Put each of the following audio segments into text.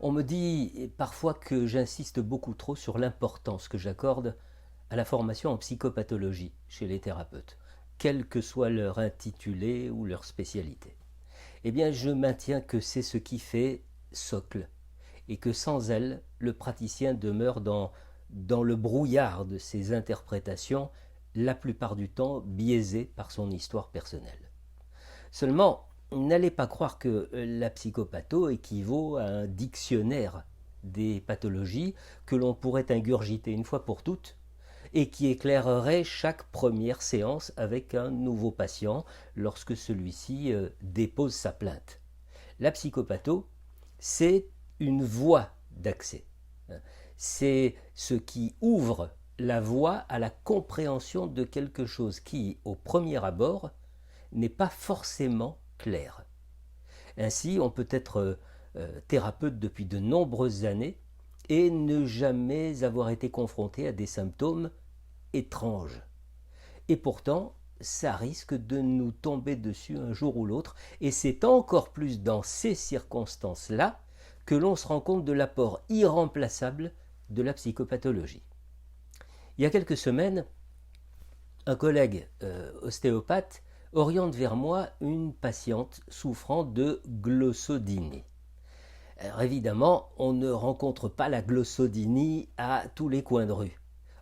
On me dit parfois que j'insiste beaucoup trop sur l'importance que j'accorde à la formation en psychopathologie chez les thérapeutes, quel que soit leur intitulé ou leur spécialité. Eh bien, je maintiens que c'est ce qui fait socle et que sans elle, le praticien demeure dans le brouillard de ses interprétations, la plupart du temps biaisé par son histoire personnelle. Seulement, n'allez pas croire que la psychopatho équivaut à un dictionnaire des pathologies que l'on pourrait ingurgiter une fois pour toutes et qui éclairerait chaque première séance avec un nouveau patient lorsque celui-ci dépose sa plainte. La psychopatho, c'est une voie d'accès. C'est ce qui ouvre la voie à la compréhension de quelque chose qui, au premier abord, n'est pas forcément clair. Ainsi, on peut être thérapeute depuis de nombreuses années et ne jamais avoir été confronté à des symptômes étranges. Et pourtant, ça risque de nous tomber dessus un jour ou l'autre, et c'est encore plus dans ces circonstances-là que l'on se rend compte de l'apport irremplaçable de la psychopathologie. Il y a quelques semaines, un collègue ostéopathe oriente vers moi une patiente souffrant de glossodynie. Alors évidemment, on ne rencontre pas la glossodynie à tous les coins de rue.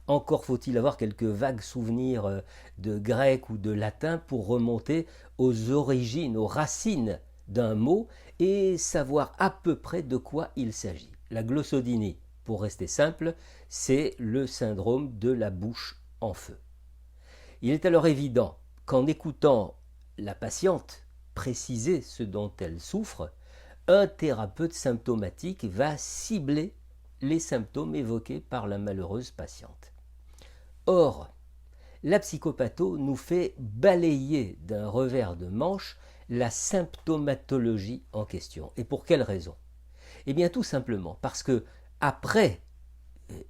Encore faut-il avoir quelques vagues souvenirs de grec ou de latin pour remonter aux origines, aux racines d'un mot et savoir à peu près de quoi il s'agit. La glossodynie, pour rester simple, c'est le syndrome de la bouche en feu. Il est alors évident qu'en écoutant la patiente préciser ce dont elle souffre, un thérapeute symptomatique va cibler les symptômes évoqués par la malheureuse patiente. Or, la psychopatho nous fait balayer d'un revers de manche la symptomatologie en question. Et pour quelle raison? Eh bien tout simplement parce que après,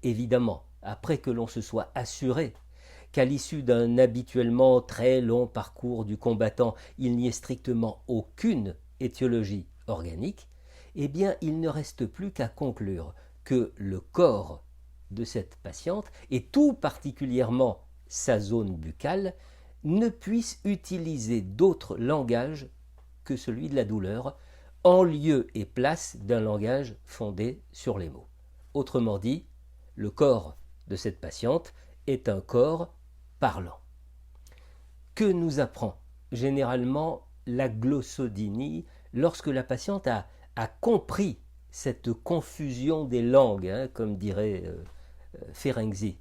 évidemment, après que l'on se soit assuré qu'à l'issue d'un habituellement très long parcours du combattant, il n'y ait strictement aucune étiologie organique, eh bien il ne reste plus qu'à conclure que le corps de cette patiente, et tout particulièrement sa zone buccale, ne puisse utiliser d'autre langage que celui de la douleur, en lieu et place d'un langage fondé sur les mots. Autrement dit, le corps de cette patiente est un corps parlant. Que nous apprend généralement la glossodynie lorsque la patiente a compris cette confusion des langues, comme dirait Ferenczi?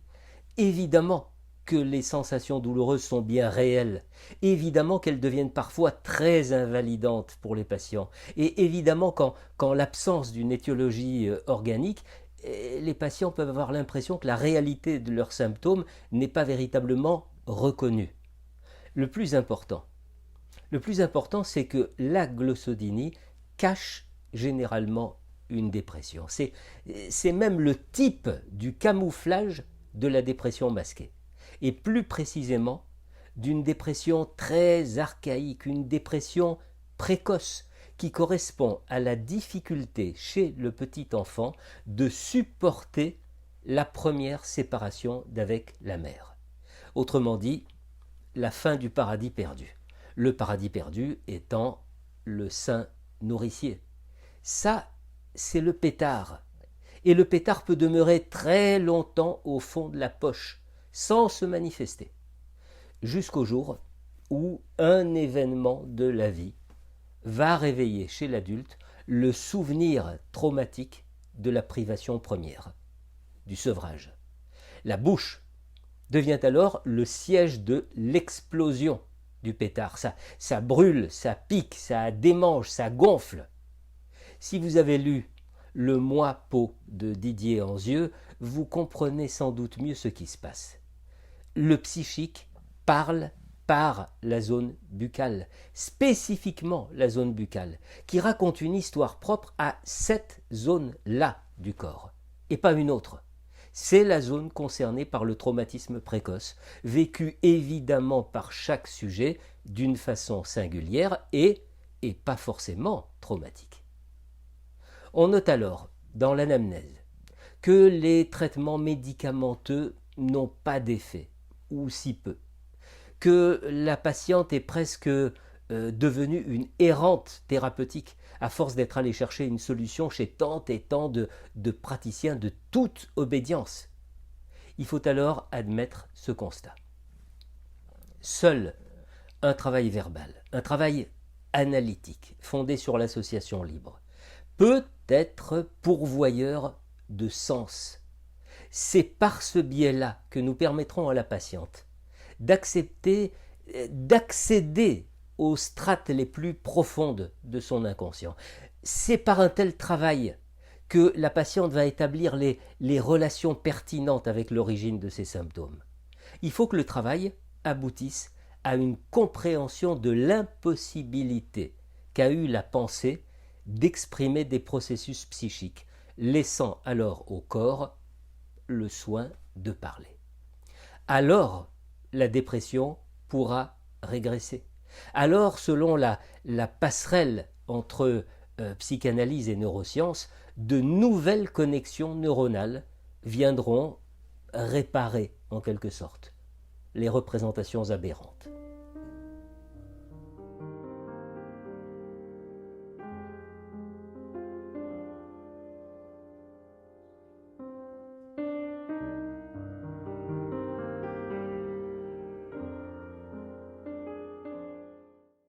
Évidemment que les sensations douloureuses sont bien réelles, évidemment qu'elles deviennent parfois très invalidantes pour les patients, et évidemment qu'en l'absence d'une étiologie organique, les patients peuvent avoir l'impression que la réalité de leurs symptômes n'est pas véritablement reconnue. Le plus important, c'est que la glossodynie cache généralement une dépression. C'est même le type du camouflage de la dépression masquée. Et plus précisément, d'une dépression très archaïque, une dépression précoce, qui correspond à la difficulté chez le petit enfant de supporter la première séparation d'avec la mère. Autrement dit, la fin du paradis perdu. Le paradis perdu étant le sein nourricier. Ça, c'est le pétard. Et le pétard peut demeurer très longtemps au fond de la poche, sans se manifester, jusqu'au jour où un événement de la vie va réveiller chez l'adulte le souvenir traumatique de la privation première, du sevrage. La bouche devient alors le siège de l'explosion du pétard. Ça brûle, ça pique, ça démange, ça gonfle. Si vous avez lu Le Moi Peau de Didier Anzieux, vous comprenez sans doute mieux ce qui se passe. Le psychique parle par la zone buccale, spécifiquement la zone buccale, qui raconte une histoire propre à cette zone-là du corps, et pas une autre. C'est la zone concernée par le traumatisme précoce, vécu évidemment par chaque sujet d'une façon singulière et pas forcément traumatique. On note alors dans l'anamnèse que les traitements médicamenteux n'ont pas d'effet, ou si peu, que la patiente est presque devenue une errante thérapeutique à force d'être allée chercher une solution chez tant et tant de praticiens de toute obédience. Il faut alors admettre ce constat. Seul un travail verbal, un travail analytique, fondé sur l'association libre, peut être pourvoyeur de sens. C'est par ce biais-là que nous permettrons à la patiente d'accéder aux strates les plus profondes de son inconscient. C'est par un tel travail que la patiente va établir les relations pertinentes avec l'origine de ses symptômes. Il faut que le travail aboutisse à une compréhension de l'impossibilité qu'a eue la pensée d'exprimer des processus psychiques, laissant alors au corps le soin de parler. Alors, la dépression pourra régresser. Alors, selon la passerelle entre psychanalyse et neurosciences, de nouvelles connexions neuronales viendront réparer, en quelque sorte, les représentations aberrantes.